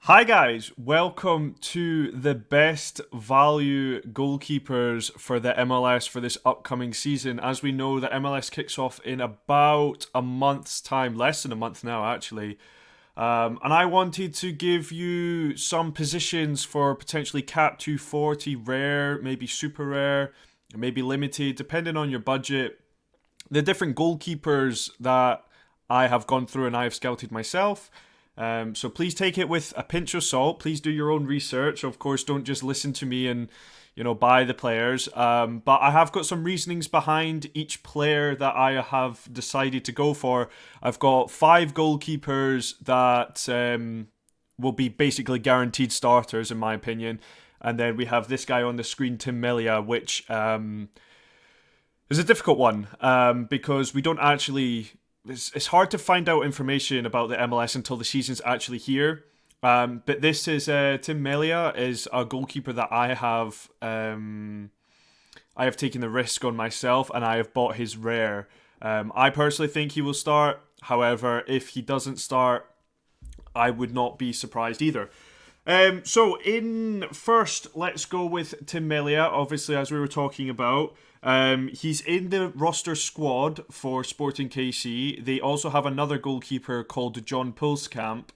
Hi guys, welcome to the best value goalkeepers for the MLS for this upcoming season. As we know, the MLS kicks off in about a month's time, less than a month now actually. And I wanted to give you some positions for potentially cap 240, rare, maybe super rare, maybe limited, depending on your budget. The different goalkeepers that I have gone through and I have scouted myself. So please take it with a pinch of salt. Please do your own research. Of course, don't just listen to me and buy the players. But I have got some reasonings behind each player that I have decided to go for. I've got five goalkeepers that will be basically guaranteed starters, in my opinion. And then we have this guy on the screen, Tim Melia, which is a difficult one because we don't actually. It's hard to find out information about the MLS until the season's actually here. But this is Tim Melia is a goalkeeper that I have taken the risk on myself, and I have bought his rare. I personally think he will start. However, if he doesn't start, I would not be surprised either. So in first, let's go with Tim Melia. Obviously, as we were talking about, he's in the roster squad for Sporting KC. They also have another goalkeeper called John Pulskamp,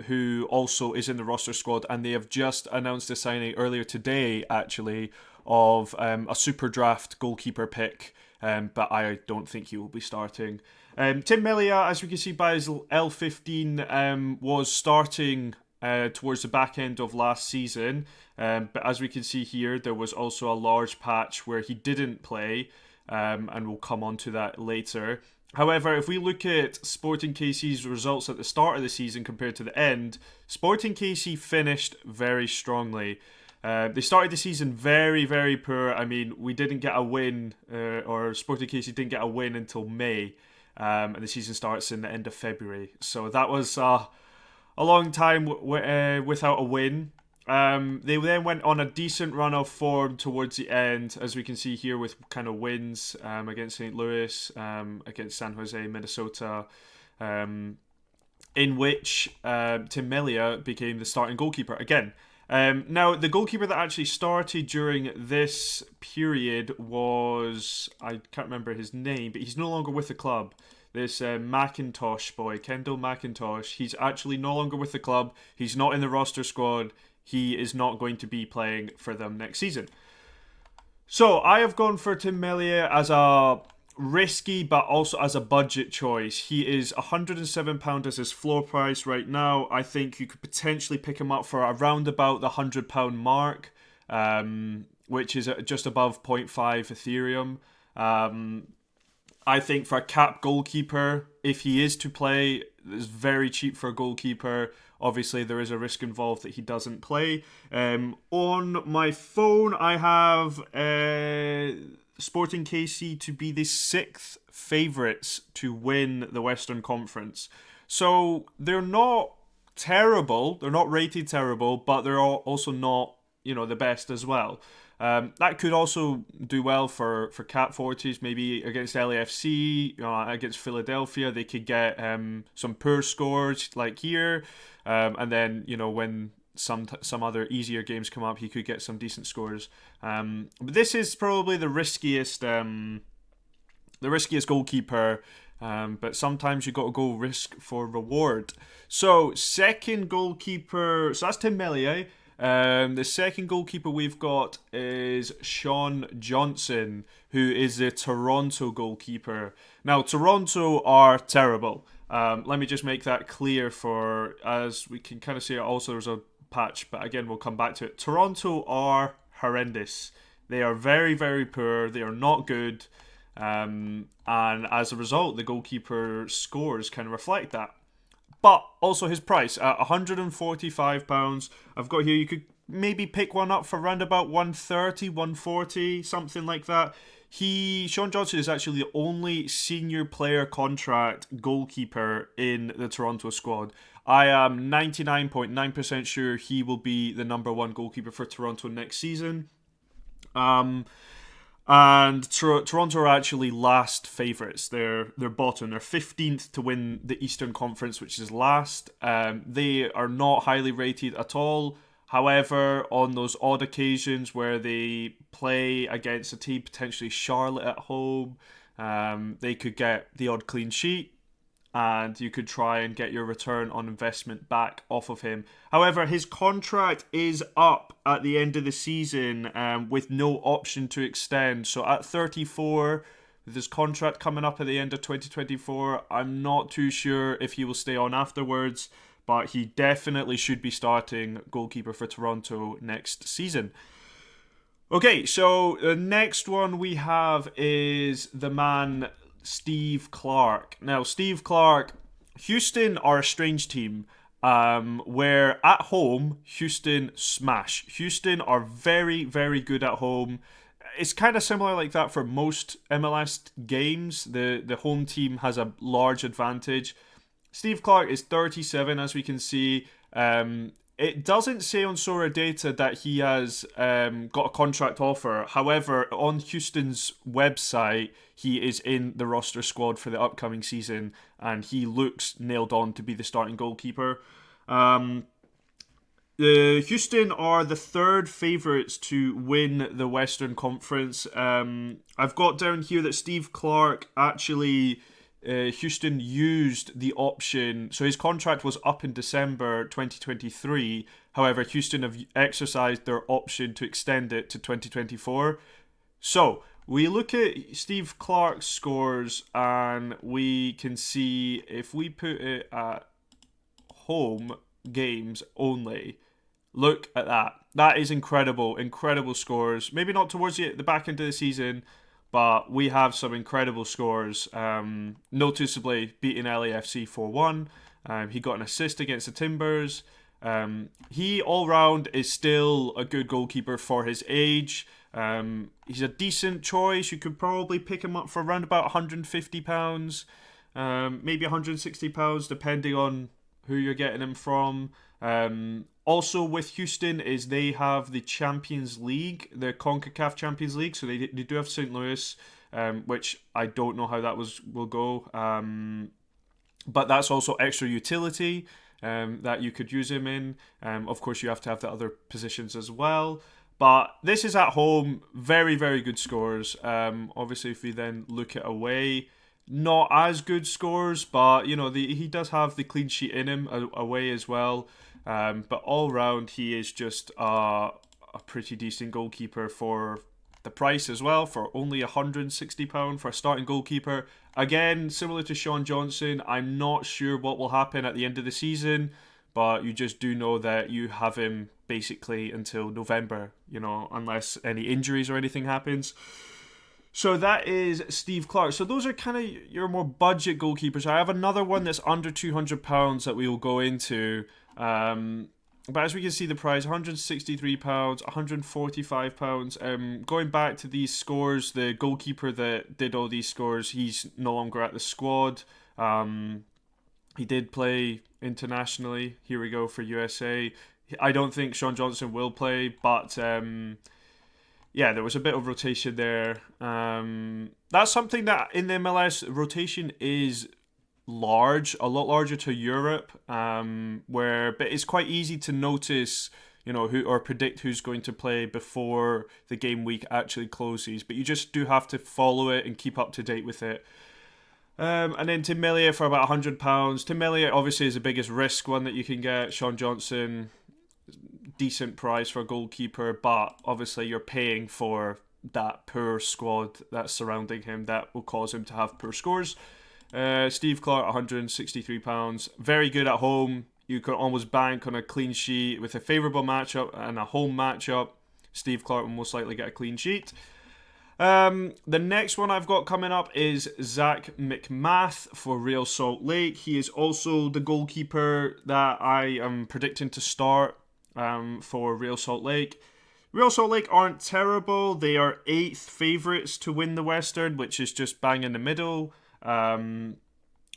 who also is in the roster squad, and they have just announced a signing earlier today, actually, of a super draft goalkeeper pick. But I don't think he will be starting. Tim Melia, as we can see by his L15, was starting towards the back end of last season. But as we can see here, there was also a large patch where he didn't play, and we'll come on to that later. However, if we look at Sporting KC's results at the start of the season compared to the end, Sporting KC finished very strongly. They started the season very, very poor. I mean, we didn't get a win, or Sporting KC didn't get a win until May, and the season starts in the end of February. So that was a long time without a win. They then went on a decent run of form towards the end, as we can see here, with kind of wins against St. Louis, against San Jose, Minnesota, in which Tim Melia became the starting goalkeeper again. Now, the goalkeeper that actually started during this period was, I can't remember his name, but he's no longer with the club. This McIntosh boy, Kendall McIntosh, he's actually no longer with the club. He's not in the roster squad. He is not going to be playing for them next season. So I have gone for Tim Melia as a risky but also as a budget choice. He is £107 as his floor price right now. I think you could potentially pick him up for around about the £100 mark, which is just above zero point 0.5 Ethereum. I think for a cap goalkeeper, if he is to play, it's very cheap for a goalkeeper. Obviously, there is a risk involved that he doesn't play. On my phone, I have Sporting KC to be the sixth favourites to win the Western Conference. So they're not terrible. They're not rated terrible, but they're also not, the best as well. That could also do well for Cat 40s, maybe against LAFC, against Philadelphia. They could get some poor scores like here. And then, when some other easier games come up, he could get some decent scores. But this is probably the riskiest goalkeeper. But sometimes you got to go risk for reward. So second goalkeeper, so that's Tim Melia. The second goalkeeper we've got is Sean Johnson, who is the Toronto goalkeeper. Now, Toronto are terrible. Let me just make that clear as we can kind of see, also there's a patch, but again, we'll come back to it. Toronto are horrendous. They are very, very poor. They are not good. And as a result, the goalkeeper scores kind of reflect that. But also his price at £145. I've got here, you could maybe pick one up for around about 130, 140, something like that. Sean Johnson is actually the only senior player contract goalkeeper in the Toronto squad. I am 99.9% sure he will be the number one goalkeeper for Toronto next season. And Toronto are actually last favourites. They're bottom. They're 15th to win the Eastern Conference, which is last. They are not highly rated at all. However, on those odd occasions where they play against a team, potentially Charlotte at home, they could get the odd clean sheet, and you could try and get your return on investment back off of him. However, his contract is up at the end of the season with no option to extend. So at 34, with his contract coming up at the end of 2024, I'm not too sure if he will stay on afterwards, but he definitely should be starting goalkeeper for Toronto next season. Okay, so the next one we have is the man Steve Clark. Now, Steve Clark, Houston are a strange team where at home, Houston smash. Houston are very, very good at home. It's kind of similar like that for most MLS games. The home team has a large advantage. Steve Clark is 37, as we can see. It doesn't say on Sorare data that he has got a contract offer. However, on Houston's website, he is in the roster squad for the upcoming season, and he looks nailed on to be the starting goalkeeper. Houston are the third favourites to win the Western Conference. I've got down here that Steve Clark actually... Houston used the option, so his contract was up in December 2023. However, Houston have exercised their option to extend it to 2024. So we look at Steve Clark's scores, and we can see if we put it at home games only. Look at that. That is incredible. Incredible scores. Maybe not towards the back end of the season, but we have some incredible scores. Noticeably beating LAFC 4-1. He got an assist against the Timbers. He all round is still a good goalkeeper for his age. He's a decent choice. You could probably pick him up for around about £150, maybe £160, depending on who you're getting him from. Also with Houston is they have the Champions League, the CONCACAF Champions League, so they do have St. Louis, which I don't know how that will go. But that's also extra utility that you could use him in. Of course, you have to have the other positions as well. But this is at home, very, very good scores. Obviously, if we then look at away, not as good scores, but he does have the clean sheet in him away as well. But all round, he is just a pretty decent goalkeeper for the price as well, for only £160 for a starting goalkeeper. Again, similar to Sean Johnson, I'm not sure what will happen at the end of the season, but you just do know that you have him basically until November, unless any injuries or anything happens. So that is Steve Clark. So those are kind of your more budget goalkeepers. I have another one that's under £200 that we will go into. But as we can see, the price, £163, £145. Going back to these scores, the goalkeeper that did all these scores, he's no longer at the squad. He did play internationally. Here we go for USA. I don't think Sean Johnson will play, but yeah, there was a bit of rotation there. That's something that in the MLS, rotation is large, a lot larger to Europe, but it's quite easy to notice, who or predict who's going to play before the game week actually closes. But you just do have to follow it and keep up to date with it. And then Tim Melia for about £100. Tim Melia obviously is the biggest risk one that you can get. Sean Johnson, decent price for a goalkeeper, but obviously you're paying for that poor squad that's surrounding him that will cause him to have poor scores. Steve Clark, £163. Very good at home. You can almost bank on a clean sheet with a favourable matchup and a home matchup. Steve Clark will most likely get a clean sheet. The next one I've got coming up is Zach McMath for Real Salt Lake. He is also the goalkeeper that I am predicting to start for Real Salt Lake. Real Salt Lake aren't terrible. They are 8th favourites to win the Western, which is just bang in the middle.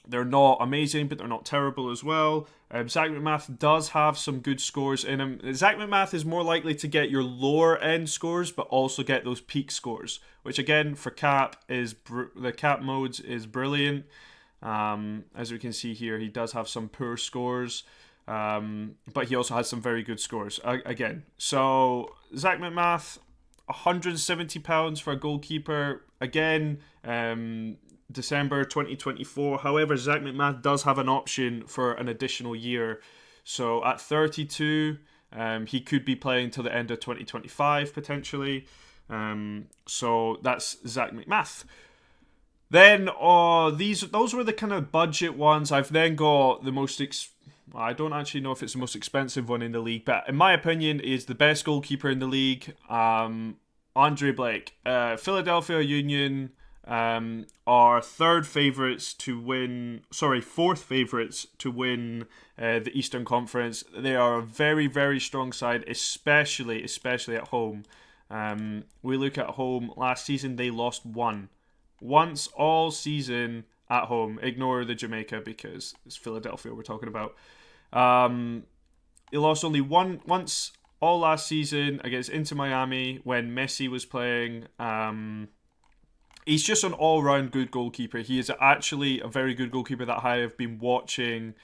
They're not amazing, but they're not terrible as well. Zach McMath does have some good scores in him. Zach McMath is more likely to get your lower end scores, but also get those peak scores, which again for cap is the cap modes is brilliant. As we can see here, he does have some poor scores, but he also has some very good scores again. So Zach McMath, £170 for a goalkeeper again. December 2024. However, Zach McMath does have an option for an additional year. So at 32, he could be playing till the end of 2025 potentially. So that's Zach McMath. Then those were the kind of budget ones. I've then got the most I don't actually know if it's the most expensive one in the league, but in my opinion is the best goalkeeper in the league. Andre Blake, Philadelphia Union. Are fourth favourites to win the Eastern Conference. They are a very, very strong side, especially at home. We look at home. Last season they lost once all season at home. Ignore the Jamaica because it's Philadelphia we're talking about. They lost only once all last season against Inter Miami when Messi was playing. He's just an all-round good goalkeeper. He is actually a very good goalkeeper that I have been watching.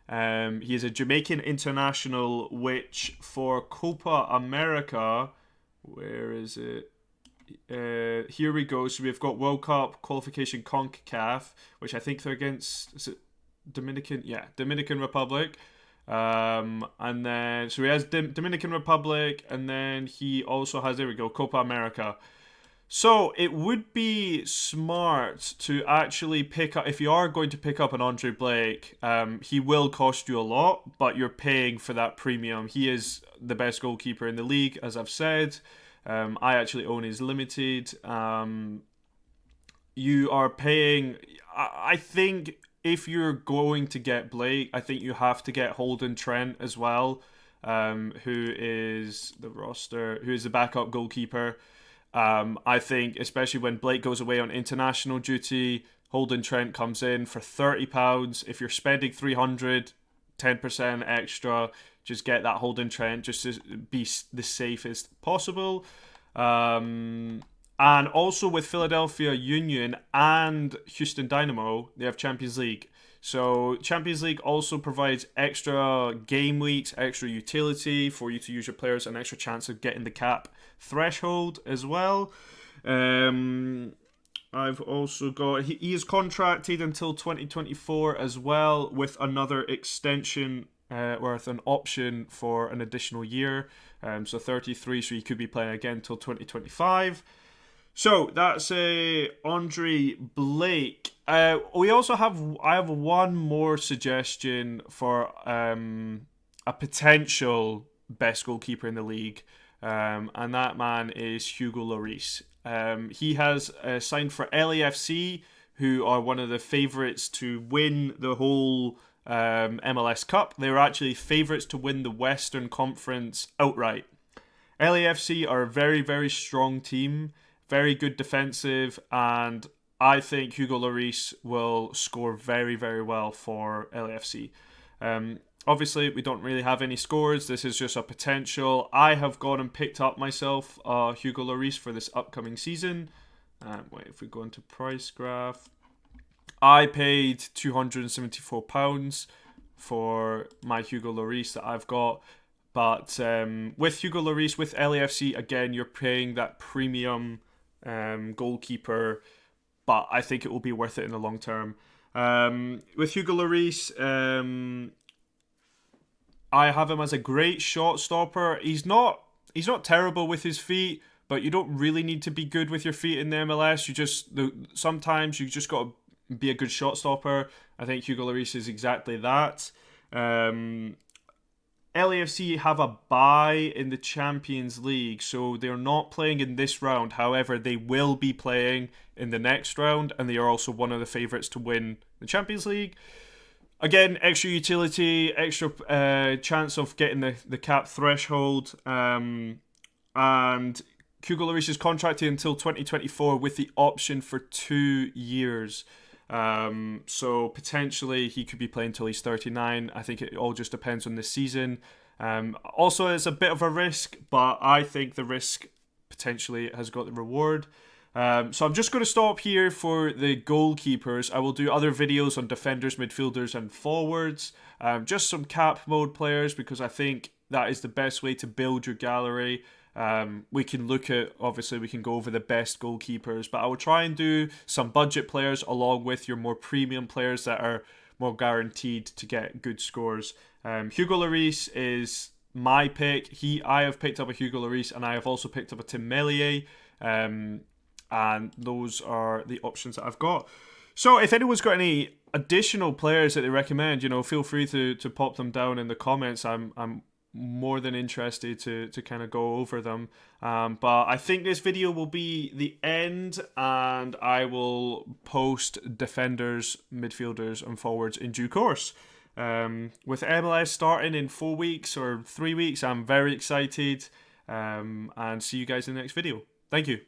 He is a Jamaican international, which for Copa America, where is it? Here we go. So we've got World Cup qualification CONCACAF, which I think they're against. Is it Dominican? Yeah, Dominican Republic. And then so he has Dominican Republic, and then he also has Copa America. So it would be smart to actually pick up, if you are going to pick up an Andre Blake, he will cost you a lot, but you're paying for that premium. He is the best goalkeeper in the league, as I've said. I actually own his limited. You are paying, I think if you're going to get Blake, I think you have to get Holden Trent as well, who is the backup goalkeeper. I think, especially when Blake goes away on international duty, Holden Trent comes in for £30. If you're spending £300, 10% extra, just get that Holden Trent just to be the safest possible. And also with Philadelphia Union and Houston Dynamo, they have Champions League. So Champions League also provides extra game weeks, extra utility for you to use your players, an extra chance of getting the cap threshold as well. I've also got he is contracted until 2024 as well, with another extension worth an option for an additional year. So 33, so he could be playing again until 2025. So that's Andre Blake. I have one more suggestion for a potential best goalkeeper in the league, and that man is Hugo Lloris. He has signed for LAFC, who are one of the favourites to win the whole MLS Cup. They were actually favourites to win the Western Conference outright. LAFC are a very, very strong team, very good defensive, and I think Hugo Lloris will score very, very well for LAFC. Obviously, we don't really have any scores. This is just a potential. I have gone and picked up myself Hugo Lloris for this upcoming season. If we go into price graph, I paid £274 for my Hugo Lloris that I've got. But with Hugo Lloris, with LAFC, again, you're paying that premium goalkeeper, but I think it will be worth it in the long term. With Hugo Lloris, I have him as a great shot stopper. He's not terrible with his feet, but you don't really need to be good with your feet in the MLS. Sometimes you just got to be a good shot stopper. I think Hugo Lloris is exactly that. LAFC have a bye in the Champions League, so they're not playing in this round. However, they will be playing in the next round, and they are also one of the favourites to win the Champions League. Again, extra utility, extra chance of getting the cap threshold, and Hugo Lloris is contracted until 2024 with the option for 2 years. So potentially he could be playing till he's 39. I think it all just depends on the season. Also, it's a bit of a risk, but I think the risk potentially has got the reward. So I'm just going to stop here for the goalkeepers. I will do other videos on defenders, midfielders, and forwards. Just some cap mode players, because I think that is the best way to build your gallery. We can look at, obviously, we can go over the best goalkeepers, but I will try and do some budget players along with your more premium players that are more guaranteed to get good scores. Hugo Lloris is my pick. I have picked up a Hugo Lloris, and I have also picked up a Tim Melier. And those are the options that I've got. So if anyone's got any additional players that they recommend, feel free to pop them down in the comments. I'm more than interested to kind of go over them. But I think this video will be the end, and I will post defenders, midfielders, and forwards in due course. With MLS starting in 4 weeks or 3 weeks, I'm very excited. And see you guys in the next video. Thank you.